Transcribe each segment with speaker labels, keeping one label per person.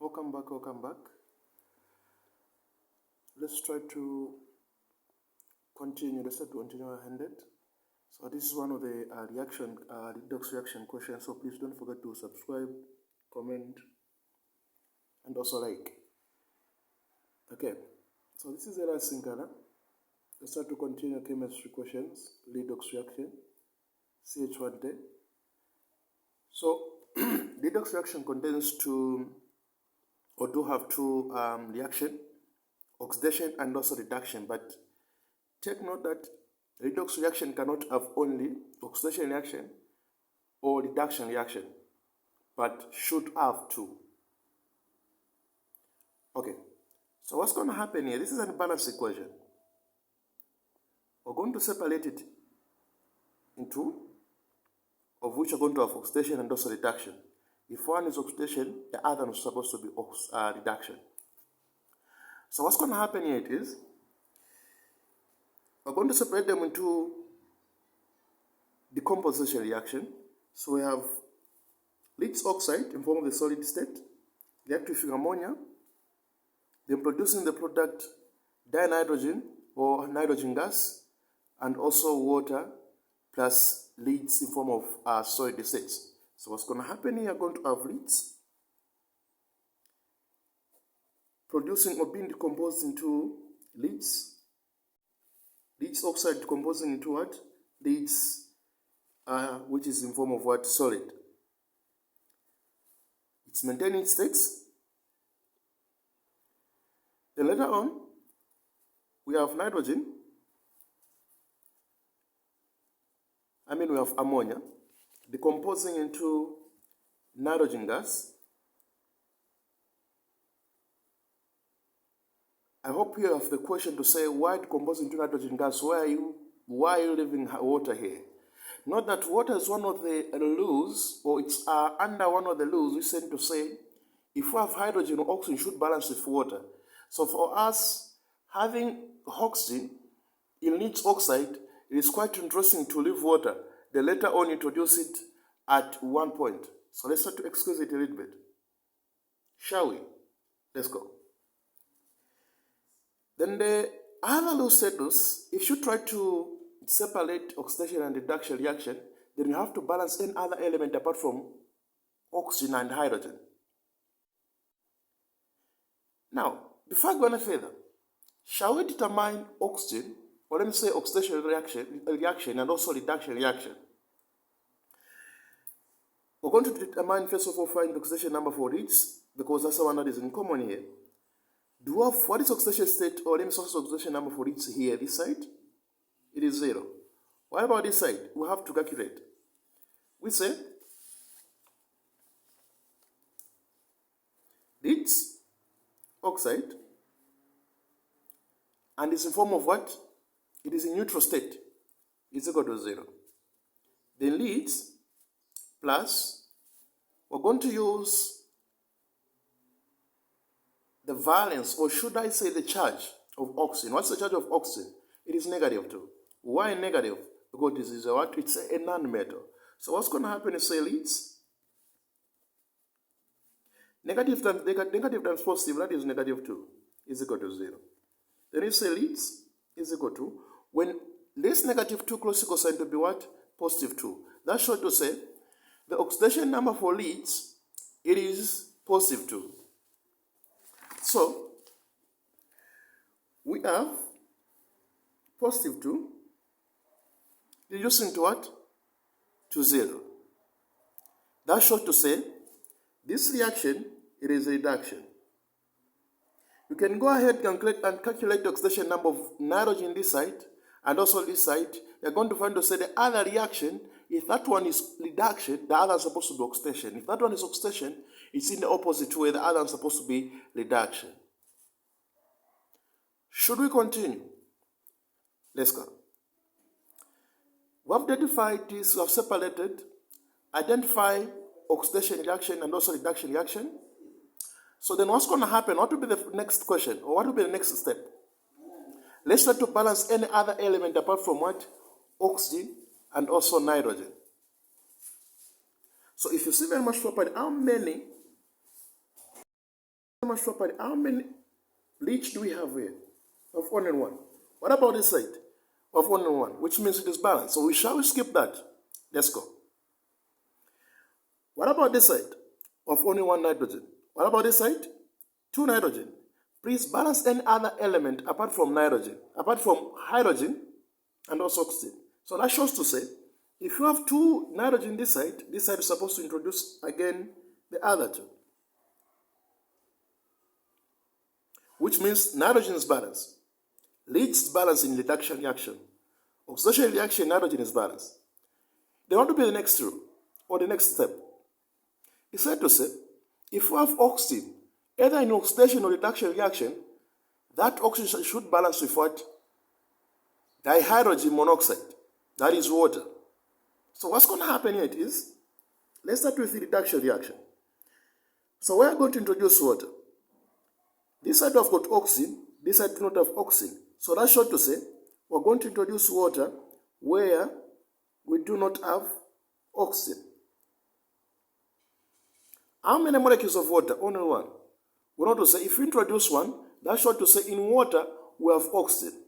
Speaker 1: Welcome back. Let's try to continue. Let's try to continue our handed. So this is one of the REDOX reaction questions. So please don't forget to subscribe, comment, and also like. Okay. So this is the last color. Let's try to continue chemistry questions. REDOX reaction, CH110. So REDOX reaction contains do have two reaction, oxidation and also reduction. But take note that redox reaction cannot have only oxidation reaction or reduction reaction, but should have two. Okay, so what's going to happen here? This is an balanced equation. We're going to separate it in two, of which are going to have oxidation and also reduction. If one is oxidation, the other one is supposed to be reduction. So what's going to happen here is, we're going to separate them into decomposition reaction. So we have lead oxide in form of the solid state, reactive with ammonia, then producing the product dinitrogen or nitrogen gas, and also water plus leads in form of solid states. So what's going to happen here, going to have leads producing or being decomposed into leads oxide decomposing into what? Leads, which is in form of what? Solid. It's maintaining states. Then later on, we have nitrogen. We have ammonia decomposing into nitrogen gas. I hope you have the question to say, why decompose into nitrogen gas? Why are you leaving water here? Note that water is one of the laws, or it's under one of the laws we tend to say, if we have hydrogen or oxygen, should balance with water. So for us, having oxygen in lead oxide, it is quite interesting to leave water. Then later on introduce it at one point. So let's try to excuse it a little bit. Shall we? Let's go. Then the other law status, if you try to separate oxidation and reduction reaction, then you have to balance any other element apart from oxygen and hydrogen. Now, before going further, shall we determine oxygen, or let me say oxidation reaction and also reduction reaction? We're going to determine, first of all, find oxidation number for each, because that's the one that is in common here. Do we have what is oxidation state, or let me source oxidation number for each here, this side? It is 0. What about this side? We have to calculate. We say leads oxide, and it's in form of what? It is in neutral state, is equal to 0. Then leads plus, we're going to use the valence, or should I say the charge of oxygen. What's the charge of oxygen? It is -2. Why negative? Because this is what? It's a non-metal. So what's going to happen is, say leads, negative times positive, that is -2, is equal to 0. Then you say leads is equal to, when this -2 close equal sign to be what? +2. That's short to say, the oxidation number for leads, it is +2. So, we have +2 reducing to what? To 0. That's short to say, this reaction, it is a reduction. You can go ahead and calculate the oxidation number of nitrogen this side, and also this side. You're going to find to say the other reaction, if that one is reduction, the other is supposed to be oxidation. If that one is oxidation, it's in the opposite way, the other is supposed to be reduction. Should we continue? Let's go. We have identified this, we have separated, identify oxidation reaction and also reduction reaction. So then what's going to happen? What will be the next question, or what will be the next step? Let's try to balance any other element apart from what? Oxygen and also nitrogen. So if you see very much properly, how many much property. How many leach do we have here? Of only one. What about this side? Of only one, which means it is balanced. So we shall skip that. Let's go. What about this side? Of only one nitrogen. What about this side? 2 nitrogen. Please balance any other element apart from nitrogen, apart from hydrogen and also oxygen. So that shows to say, if you have 2 nitrogen this side is supposed to introduce again the other 2. Which means nitrogen is balanced. Leach is balanced in reduction reaction. Oxidation reaction, nitrogen is balanced. They want to be the next rule, or the next step. It's fair to say, if you have oxygen, either in oxidation or reduction reaction, that oxygen should balance with what? Dihydrogen monoxide. That is water. So what's going to happen here is, let's start with the reduction reaction. So we are going to introduce water. This side have got oxygen, this side do not have oxygen. So that's short to say, we're going to introduce water where we do not have oxygen. How many molecules of water? Only one. We want to say, if we introduce one, that's short to say in water, we have oxygen.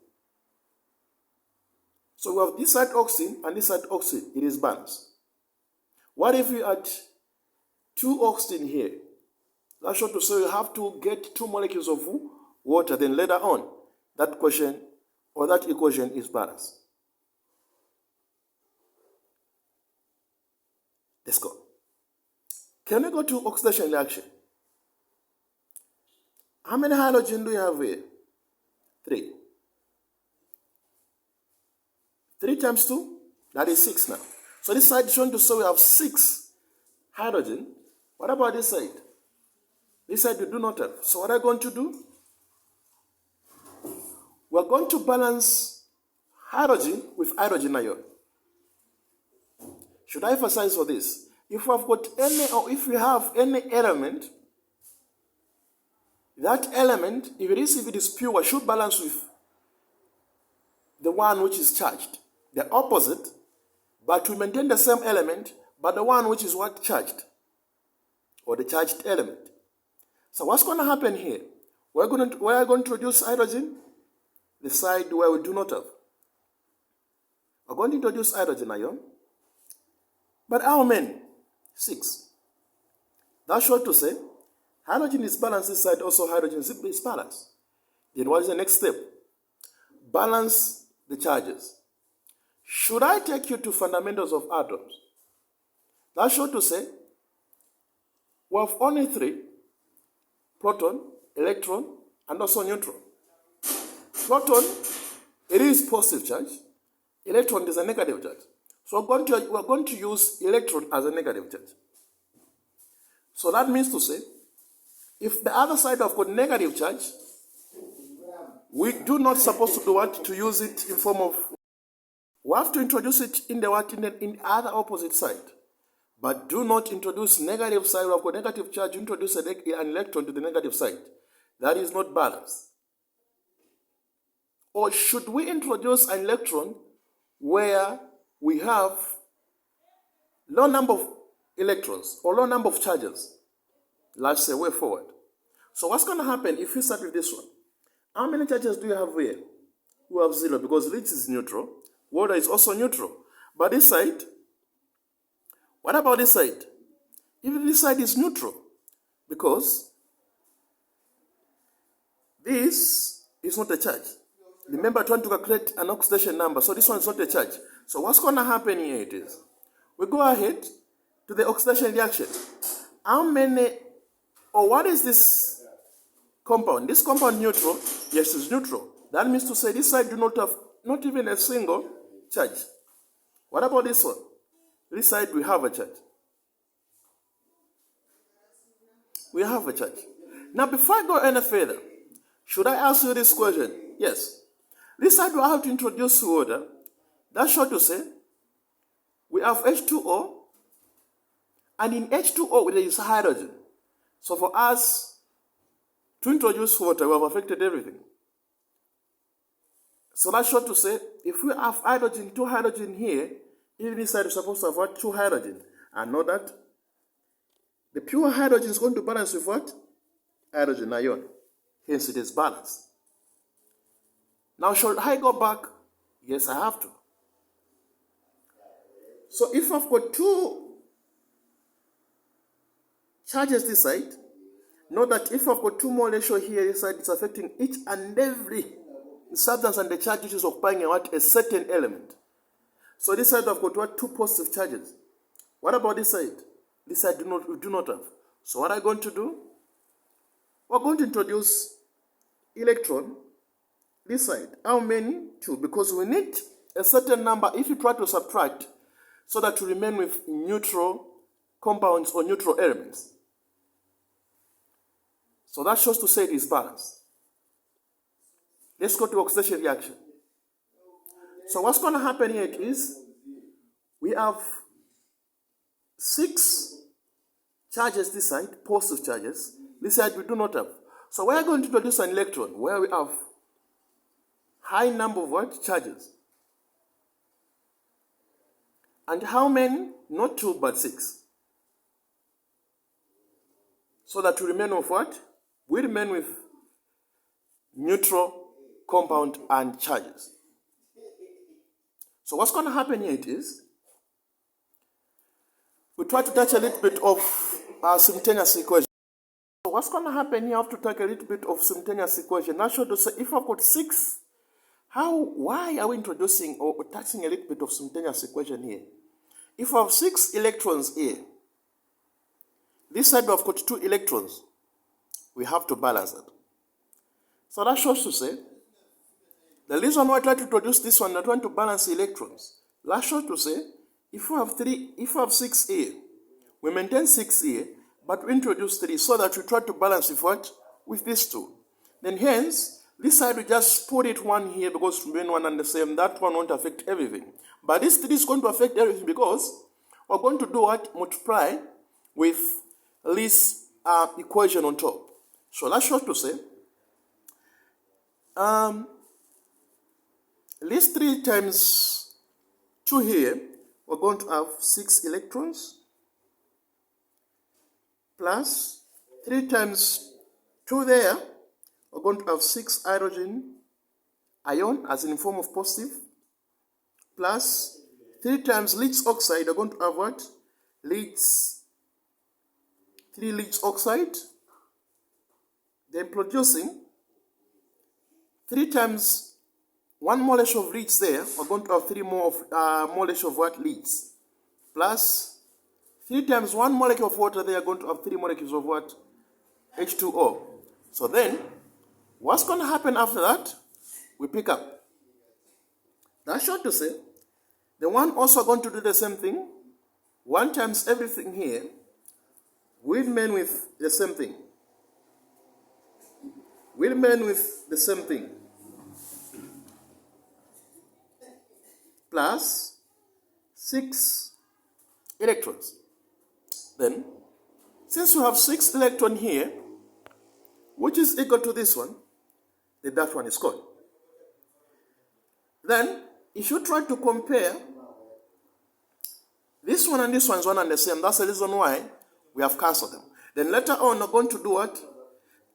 Speaker 1: So we have this side oxygen and this side oxygen. It is balanced. What if we add 2 oxygen here? That's short to say you have to get 2 molecules of water, then later on, that question or that equation is balanced. Let's go. Can we go to oxidation reaction? How many halogen do we have here? 3. 3 times 2, that is 6 now. So this side is shown to say we have 6 hydrogen. What about this side? This side we do not have. So what are we going to do? We're going to balance hydrogen with hydrogen ion. Should I emphasize for this? If we have got any, or if we have any element, that element, if it is pure, should balance with the one which is charged. The opposite, but we maintain the same element, but the one which is what? Charged, or the charged element. So what's going to happen here? We are going to introduce hydrogen, the side where we do not have. We're going to introduce hydrogen ion. But how many? 6. That's short to say, hydrogen is balanced this side, also hydrogen is balanced. Then what is the next step? Balance the charges. Should I take you to fundamentals of atoms? That's short to say, we have only 3, proton, electron, and also neutron. Proton, it is positive charge. Electron is a negative charge. So we're going to use electron as a negative charge. So that means to say, if the other side have got negative charge, we do not supposed to do what? To use it in form of, we have to introduce it in the what? In the other opposite side. But do not introduce negative side. We have got negative charge, introduce an electron to the negative side. That is not balanced. Or should we introduce an electron where we have low number of electrons or low number of charges? Let's say way forward. So what's going to happen if we start with this one? How many charges do you have here? We have 0 because leach is neutral. Water is also neutral. But this side, what about this side? Even this side is neutral because this is not a charge. Remember, trying to calculate an oxidation number, so this one is not a charge. So what's going to happen here it is, we go ahead to the oxidation reaction. How many, or what is this compound? This compound neutral? Yes, it's neutral. That means to say this side do not have not even a single charge. What about this one? This side we have a charge. We have a charge. Now before I go any further, should I ask you this question? Yes. This side we have to introduce water. That's short to say, we have H2O, and in H2O there is hydrogen. So for us to introduce water, we have affected everything. So that's short to say, if we have hydrogen, 2 hydrogen here, even this side is supposed to have what? 2 hydrogen. And know that the pure hydrogen is going to balance with what? hydrogen ion. Hence it is balanced. Now should I go back? Yes, I have to. So if I've got two charges this side, know that if I've got two more ratio here this side, it's affecting each and every substance and the charge which is occupying a certain element. So this side I've got what? Two positive charges. What about this side? This side we do not have. So what are we going to do? We're going to introduce electron this side. How many? 2. Because we need a certain number if you try to subtract so that you remain with neutral compounds or neutral elements. So that shows to say it is balanced. Let's go to oxidation reaction. So what's going to happen here is we have 6 charges this side, positive charges. This side we do not have. So we are going to introduce an electron where we have high number of what? Charges. And how many? Not 2 but 6. So that we remain with what? We remain with neutral compound and charges. So what's going to happen here is we try to touch a little bit of simultaneous equation. So what's going to happen here? I have to take a little bit of simultaneous equation. Now show to say if I've got 6, why are we introducing or touching a little bit of simultaneous equation here? If I have 6 electrons here, this side I've got 2 electrons, we have to balance it. So that shows to say the reason why I try to introduce this one, I'm trying to balance electrons. That shows to say if we have 6 here, we maintain 6 here, but we introduce 3 so that we try to balance with what? With these 2. Then hence, this side we just put it 1 here because we remain one and the same. That one won't affect everything. But this 3 is going to affect everything because we're going to do what? Multiply with this equation on top. So that shows to say this 3 times 2 here, we're going to have 6 electrons plus 3 times 2 there, we're going to have 6 hydrogen ion as in form of positive plus 3 times lead oxide, we're going to have what? 3 lead oxide, then producing 3 times 1 molecule of leads there, we're going to have 3 more molecules of what? Leads. Plus 3 times 1 molecule of water there, are going to have 3 molecules of what? H2O. So then, what's going to happen after that? We pick up. That's short to say, the one also going to do the same thing. 1 times everything here, we remain with the same thing. We remain with the same thing. Plus 6 electrons. Then, since we have 6 electrons here, which is equal to this one, then that one is gone. Then, if you try to compare this one and this one is one and the same, that's the reason why we have cancelled them. Then later on, we're going to do what?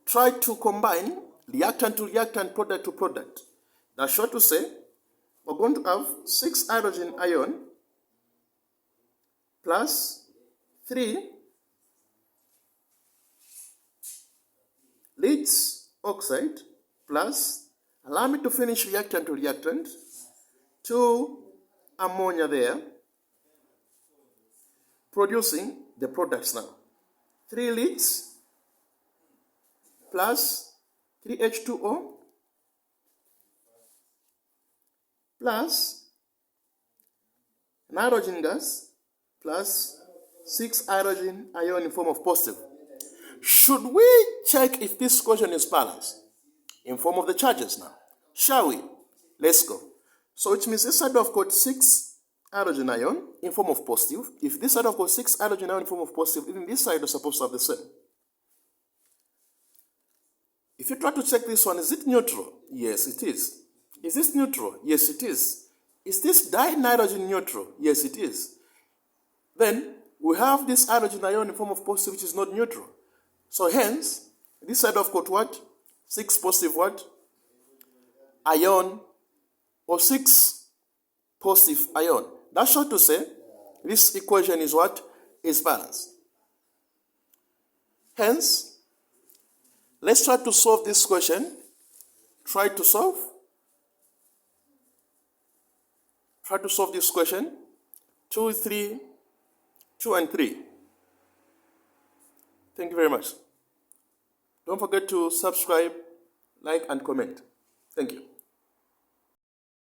Speaker 1: Try to combine reactant to reactant, product to product. That's short to say, we're going to have 6 hydrogen ion plus 3 lead oxide plus, allow me to finish reactant to reactant, 2 ammonia there, producing the products now. 3 leads plus 3 H2O plus nitrogen gas plus 6 hydrogen ion in form of positive. Should we check if this equation is balanced in form of the charges now? Shall we? Let's go. So it means this side I've got 6 hydrogen ion in form of positive. If this side I've got 6 hydrogen ion in form of positive, even this side is supposed to have the same. If you try to check this one, is it neutral? Yes, it is. Is this neutral? Yes, it is. Is this dinitrogen neutral? Yes, it is. Then we have this hydrogen ion in form of positive which is not neutral. So hence, This side of got what? 6 positive what? Ion, or 6 positive ion. That's short to say this equation is what? Is balanced. Hence, let's try to solve this question. Try to solve this question. 2, 3, 2, and 3. Thank you very much. Don't forget to subscribe, like, and comment. Thank you.